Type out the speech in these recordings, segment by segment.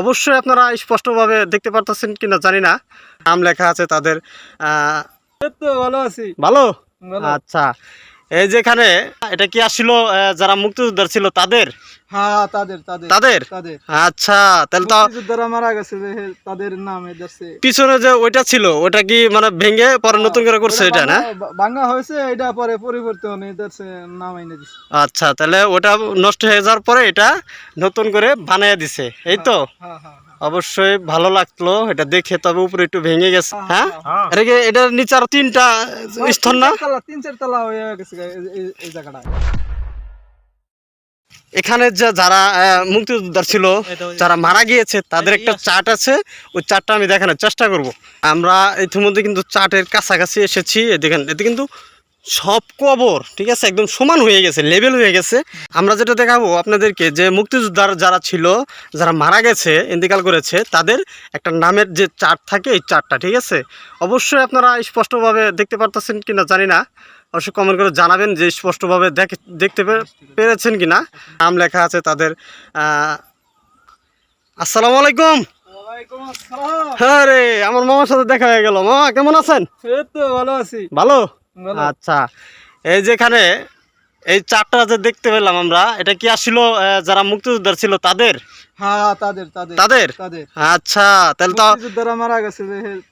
অবশ্যই আপনারা স্পষ্টভাবে দেখতে পারতেছেন কিনা জানি না, নাম লেখা আছে তাদের। ভালো আছি। ভালো, আচ্ছা। এই যেখানে এটা কি আসছিল যারা মুক্তিযোদ্ধার ছিল তাদের? হ্যাঁ, তাদের তাদের তাদের তাদের আচ্ছা, তাহলে তো মুক্তিযোদ্ধারা মারা গেছে তাদের নাম এদারছে। পিছনে যে ওইটা ছিল ওটা কি মানে ভেঙে পরে নতুন করে করছে এটা না? ভাঙা হয়েছে, এটা পরে পরিবর্তন এদারছে নাম এনে দিছে। আচ্ছা, তাহলে ওটা নষ্ট হয়ে যাওয়ার পরে এটা নতুন করে বানিয়ে দিছে, এই তো। হ্যাঁ হ্যাঁ অবশ্যই ভালো লাগলো এটা দেখে, তবে উপরে একটু ভেঙে গেছে। হ্যাঁ, হ্যাঁ, এটার নিচে আরো 3টা স্তর না? 3-4 তলা হয়ে গেছে এই জায়গাটা। এখানে যারা মুক্তিযোদ্ধা ছিল, যারা মারা গিয়েছে তাদের একটা চার্ট আছে, ওই চার্টটা আমি দেখানোর চেষ্টা করব। আমরা ইতিমধ্যে কিন্তু চার্টের কাছাকাছি এসেছি। দেখেন, এতে কিন্তু সব কবর ঠিক আছে, একদম সমান হয়ে গেছে, লেভেল হয়ে গেছে। আমরা যেটা দেখাবো আপনাদেরকে, যে মুক্তিযোদ্ধার যারা ছিল, যারা মারা গেছে, ইন্তেকাল করেছে, তাদের একটা নামের যে চার্ট থাকে, এই চার্টটা ঠিক আছে। অবশ্যই আপনারা স্পষ্টভাবে দেখতে পারতেছেন কিনা জানি না, অবশ্যই কমেন্ট করে জানাবেন যে স্পষ্টভাবে দেখতে পেরেছেন কিনা। নাম লেখা আছে তাদের। আসসালামু আলাইকুম। হ্যাঁ রে, আমার মামার সাথে দেখা হয়ে গেল। মামা কেমন আছেন? এই তো ভালো আছি। ভালো, আচ্ছা। এই যেখানে এই চারটা যে দেখতে পেলাম আমরা, এটা কি আসছিল যারা মুক্তিযোদ্ধার ছিল তাদের? হ্যাঁ, তাদের তাদের তাদের তাদের আচ্ছা, তাহলে তো মুক্তিযোদ্ধারা মারা গেছে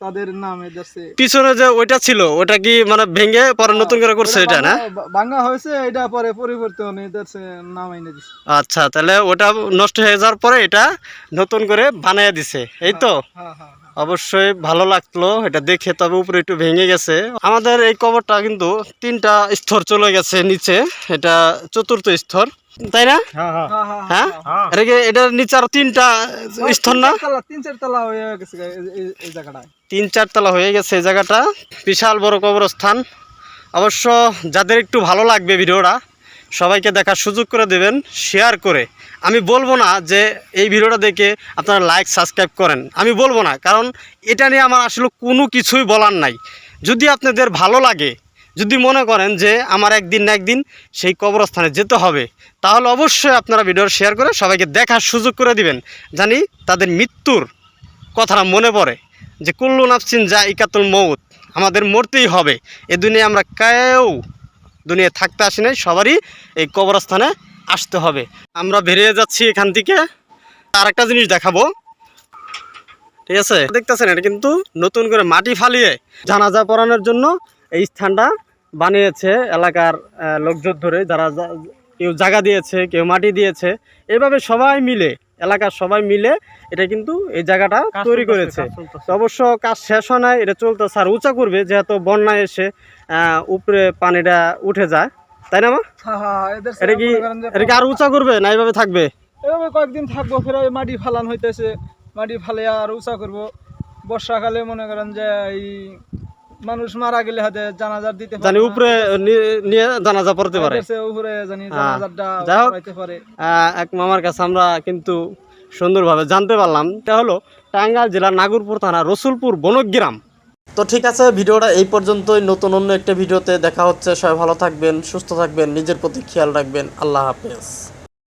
তাদের নাম এদারছে। পিছনে যে ওইটা ছিল ওটা কি মানে ভেঙে পরে নতুন করে করছে এটা না? ভাঙা হয়েছে, এটা পরে পরিবর্তন এদারছে নাম এনে দিছে। আচ্ছা, তাহলে ওটা নষ্ট হয়ে যাওয়ার পরে এটা নতুন করে বানিয়ে দিছে, এই তো। হ্যাঁ হ্যাঁ, অবশ্যই ভালো লাগলো এটা দেখে, তবে উপরে একটু ভেঙে গেছে। আমাদের এই কবরটা কিন্তু 3টা স্তর চলে গেছে নিচে, এটা 4র্থ স্তর, তাই না? হ্যাঁ, এটার নিচে আরো 3টা স্তর না? 3-4 তলা হয়ে গেছে এই জায়গাটায়। 3-4 তলা হয়ে গেছে এই জায়গাটা। বিশাল বড় কবরস্থান। অবশ্য যাদের একটু ভালো লাগবে ভিডিওটা, সবাইকে দেখার সুযোগ করে দেবেন শেয়ার করে। আমি বলবো না যে এই ভিডিওটা দেখে আপনারা লাইক সাবস্ক্রাইব করেন, আমি বলবো না, কারণ এটা নিয়ে আমার আসলে কোনো কিছুই বলার নাই। যদি আপনাদের ভালো লাগে, যদি মনে করেন যে আমার একদিন না একদিন সেই কবরস্থানে যেতে হবে, তাহলে অবশ্যই আপনারা ভিডিও শেয়ার করে সবাইকে দেখার সুযোগ করে দিবেন, জানি তাদের মৃত্যুর কথাটা মনে পড়ে, যে কুল্লু নাফসিন যায়িকাতুল মউত, আমাদের মরতেই হবে। এ দুনিয়ায় আমরা কেউ দুনিয়ায় থাকতে আসি নাই, সবারই এই কবরস্থানে আসতে হবে। আমরা বেরিয়ে যাচ্ছি এখান থেকে। আর একটা জিনিস দেখাবো, ঠিক আছে? দেখতেছেন, এটা কিন্তু নতুন করে মাটি ফালিয়ে জানাজা পড়ানোর জন্য এই স্থানটা বানিয়েছে এলাকার লোকজন ধরে, যারা কেউ জায়গা দিয়েছে, কেউ মাটি দিয়েছে, এভাবে সবাই মিলে, এলাকার সবাই মিলে এটা কিন্তু এই জায়গাটা তৈরি করেছে। অবশ্য কাজ শেষ হয় নাই, এটা চলতেছে, আর উঁচা করবে, যেহেতু বন্যায় এসে উপরে পানিটা উঠে যায়, তাই না মা? এটা কি আরো উঁচা করবে না এইভাবে থাকবে? এভাবে কয়েকদিন থাকবো, ফের মাটি ফালান হইতেছে, মাটি ফালে আর উঁচা করবো। বর্ষাকালে মনে করেন যে এই মানুষ মারা গেলে হাতে জানাজার দিতে জানি উপরে নিয়ে জানাজা পড়তে পারে, উপরে জানি জানাজারটা পড়াইতে পারে। এক মামার কাছে আমরা কিন্তু সুন্দরভাবে জানতে পারলাম, এটা হলো টাঙ্গাইল জেলার নাগরপুর থানা রসুলপুর বনগ্রাম। তো ঠিক আছে, ভিডিওটা এই পর্যন্তই। নতুন অন্য একটা ভিডিওতে দেখা হচ্ছে। সবাই ভালো থাকবেন, সুস্থ থাকবেন, নিজের প্রতি খেয়াল রাখবেন। আল্লাহ হাফেজ।